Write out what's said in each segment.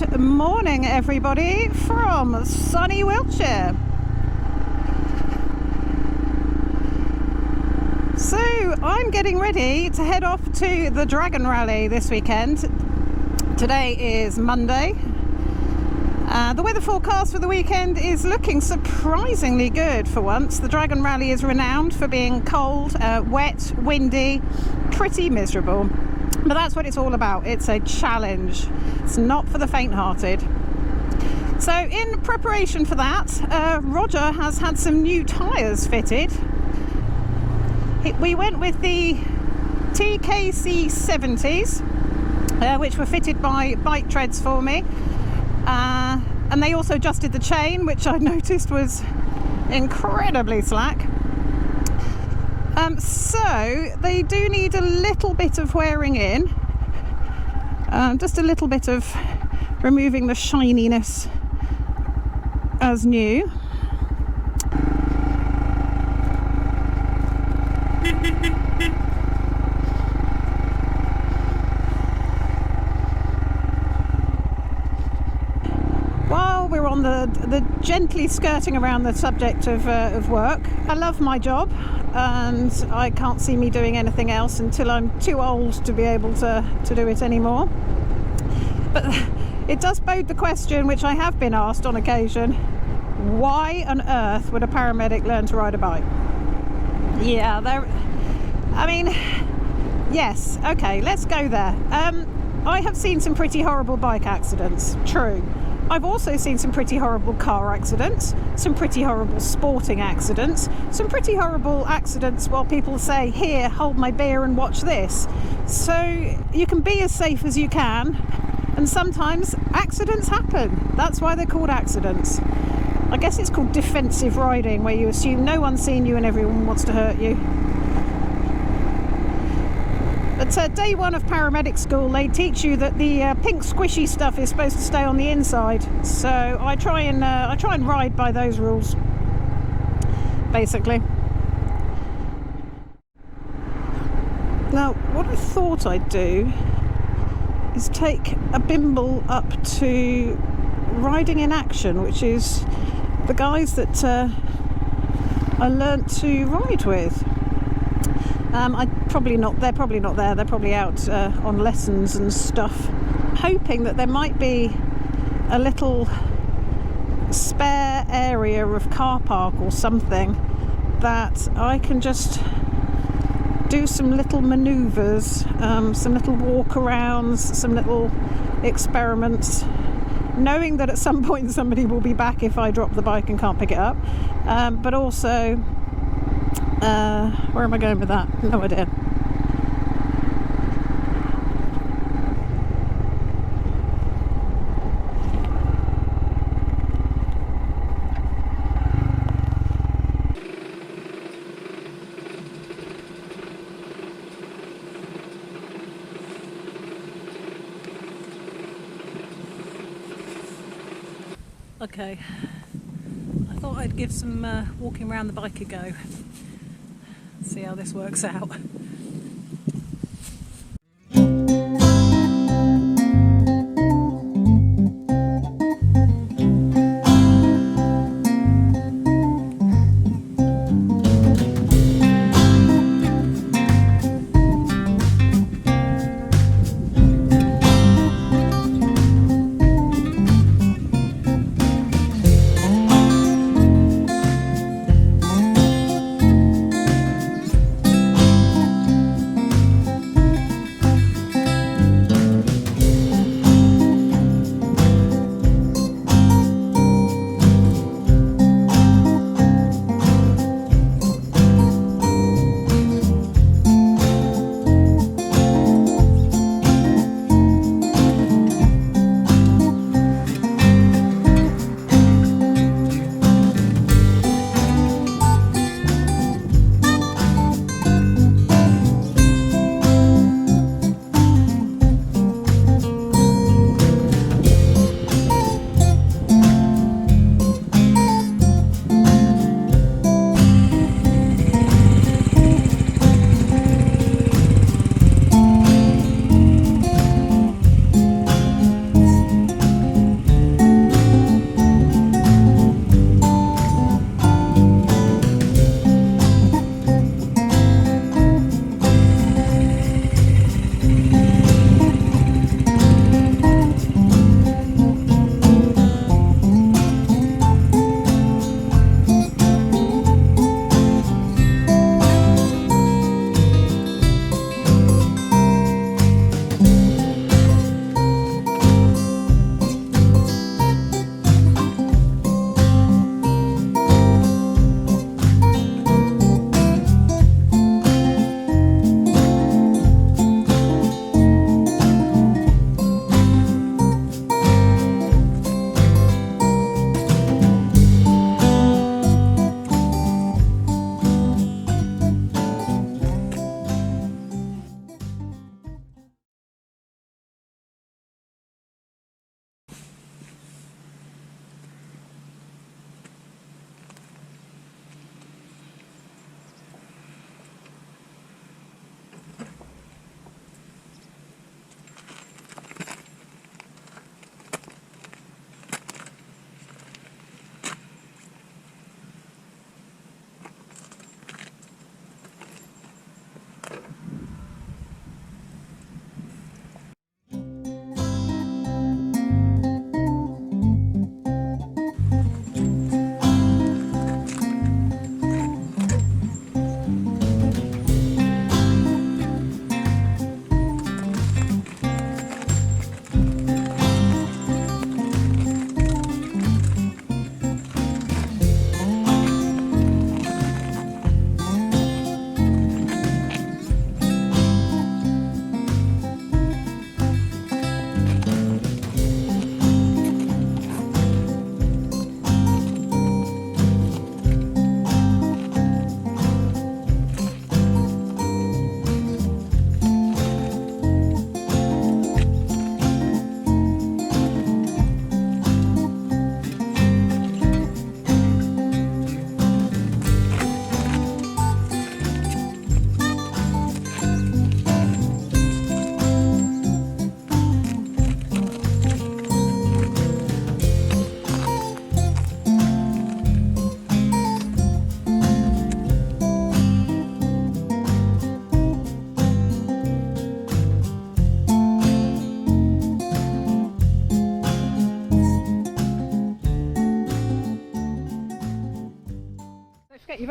Good morning, everybody, from sunny Wiltshire. So I'm getting ready to head off to the Dragon Rally this weekend. Today is Monday. The weather forecast for the weekend is looking surprisingly good for once. The Dragon Rally is renowned for being cold, wet, windy, pretty miserable. But that's what it's all about. It's a challenge. It's not for the faint-hearted. So in preparation for that, Roger has had some new tyres fitted. We went with the TKC 70s, which were fitted by Bike Treads for me. And they also adjusted the chain, which I noticed was incredibly slack. So they do need a little bit of wearing in, just a little bit of removing the shininess as new. While we're on the gently skirting around the subject of work, I love my job and I can't see me doing anything else until I'm too old to be able to do it anymore. But it does bode the question, which I have been asked on occasion, why on earth would a paramedic learn to ride a bike? Yeah, yes, okay, let's go there. I have seen some pretty horrible bike accidents, true. I've also seen some pretty horrible car accidents, some pretty horrible sporting accidents, some pretty horrible accidents while people say, here, hold my beer and watch this. So you can be as safe as you can, and sometimes accidents happen. That's why they're called accidents. I guess it's called defensive riding, where you assume no one's seen you and everyone wants to hurt you. But day one of paramedic school, they teach you that the pink squishy stuff is supposed to stay on the inside. So I try and ride by those rules, basically. Now, what I thought I'd do is take a bimble up to Riding in Action, which is the guys that I learnt to ride with. They're probably not there. They're probably out on lessons and stuff. Hoping that there might be a little spare area of car park or something that I can just do some little manoeuvres, some little walk-arounds, some little experiments, knowing that at some point somebody will be back if I drop the bike and can't pick it up. But also, where am I going with that? No idea. Okay, I thought I'd give some walking around the bike a go. See how this works out.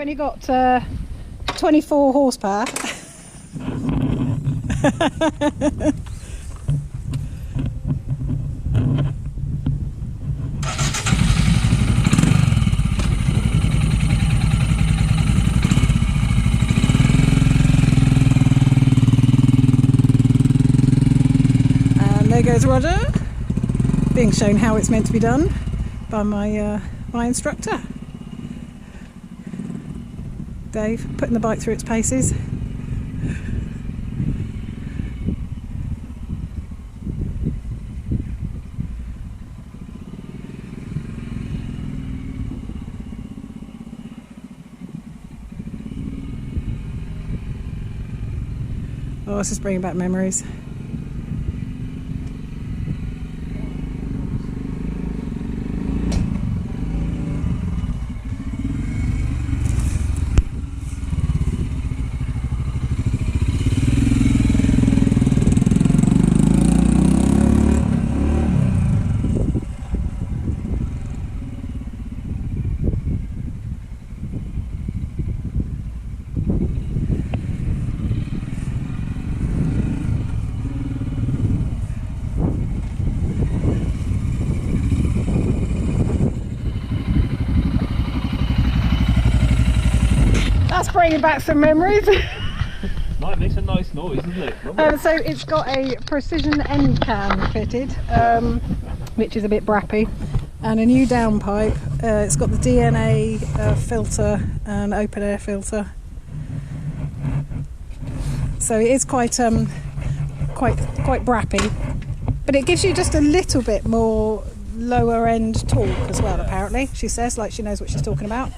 only got 24 horsepower. And there goes Roger, being shown how it's meant to be done by my instructor. Dave, putting the bike through its paces. Oh, this is bringing back memories. That's bringing back some memories. Might make a nice noise, isn't it? So it's got a precision end can fitted, which is a bit brappy, and a new downpipe. It's got the DNA filter and open air filter. So it is quite brappy, but it gives you just a little bit more lower end torque as well. Apparently, she says, like she knows what she's talking about.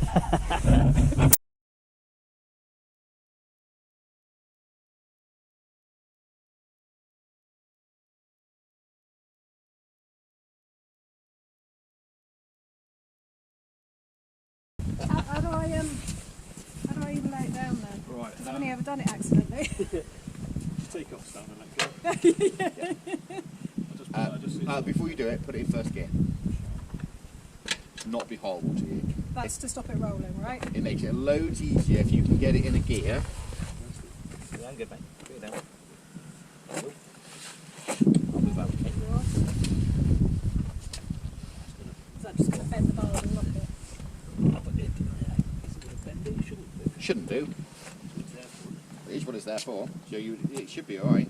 How do I even lay it down then? Right. I've only ever done it accidentally. Just take off stand and let go. Before you do it, put it in first gear. Not be horrible to you. That's to stop it rolling, right? It makes it loads easier if you can get it in a gear. Yeah, I'm good, mate. Get it down. Is that just going to bend the bar and lock it? Shouldn't do. It is what it's there for. So it should be alright.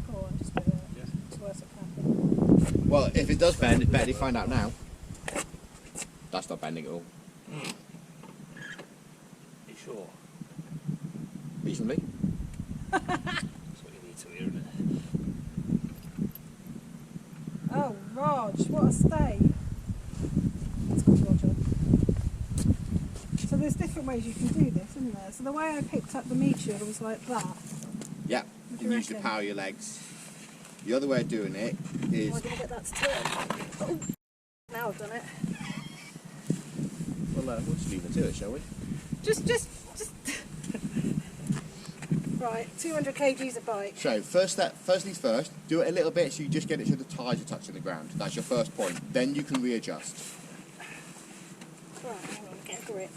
Go on, just do it. Yes. It's worse it can. Well, if it does bend, it's better to find out now. That's not bending at all. You sure? Reasonably. That's what you need to hear, isn't it? Oh, Rog, what a state. That's called Roger. So there's different ways you can do this, isn't there? So the way I picked up the meteor was like that. Yeah, What do you you use to reckon? power your legs. The other way of doing it is... Oh, I'm going to get that to turn. Oh, now I've done it. Well, we'll just leave it to it, shall we? Just. Right, 200 kgs a bike. So, first things first, do it a little bit so you just get it so the tyres are touching the ground. That's your first point. Then you can readjust. Right, hang on, get a grip.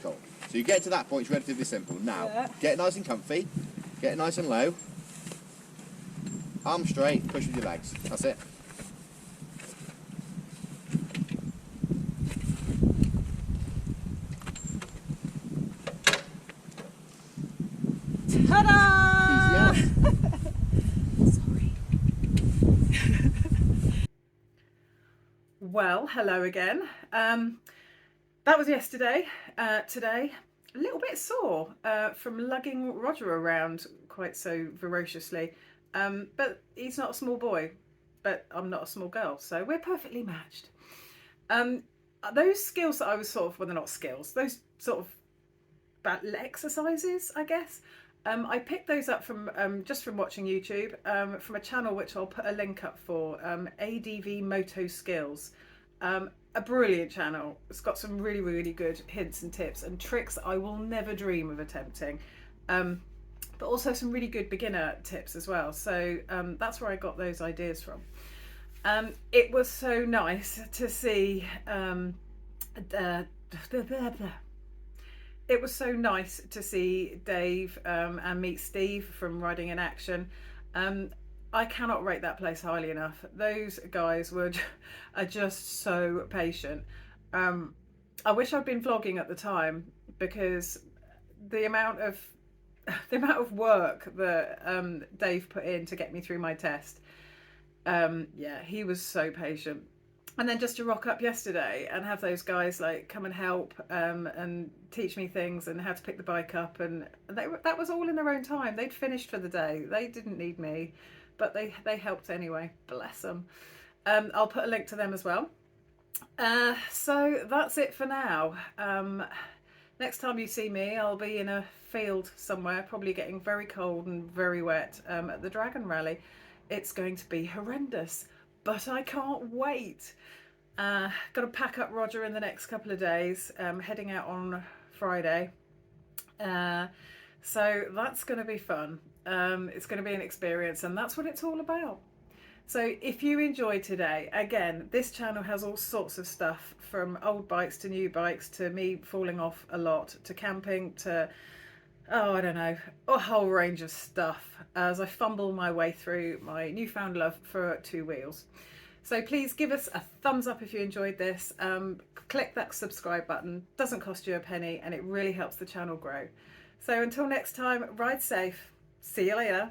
Cool. So you get to that point, it's relatively simple. Now, get nice and comfy, get nice and low. Arms straight, push with your legs. That's it. Ta-da! Easy as. Sorry. Well, hello again. That was yesterday. Today, a little bit sore from lugging Roger around quite so ferociously. But he's not a small boy, but I'm not a small girl, so we're perfectly matched. Those skills that I was sort of, well, they're not skills, those sort of exercises, I guess. I picked those up from just from watching YouTube, from a channel which I'll put a link up for, ADVmotoskillz. A brilliant channel. It's got some really, really good hints and tips and tricks that I will never dream of attempting. But also some really good beginner tips as well. So that's where I got those ideas from. It was so nice to see it was so nice to see Dave and meet Steve from Riding in Action. I cannot rate that place highly enough. Those guys are just so patient. I wish I'd been vlogging at the time, because the amount of work that Dave put in to get me through my test, yeah, he was so patient. And then just to rock up yesterday and have those guys like come and help and teach me things and how to pick the bike up, and that was all in their own time. They'd finished for the day. They didn't need me, but they helped anyway. Bless them. I'll put a link to them as well. So that's it for now. Next time you see me, I'll be in a field somewhere, probably getting very cold and very wet at the Dragon Rally. It's going to be horrendous, but I can't wait. Got to pack up Roger in the next couple of days, heading out on Friday. So that's going to be fun. It's going to be an experience, and that's what it's all about. So if you enjoyed today, again, this channel has all sorts of stuff, from old bikes to new bikes, to me falling off a lot, to camping, to, oh, I don't know, a whole range of stuff as I fumble my way through my newfound love for two wheels. So please give us a thumbs up if you enjoyed this. Click that subscribe button. Doesn't cost you a penny, and it really helps the channel grow. So until next time, ride safe. See you later.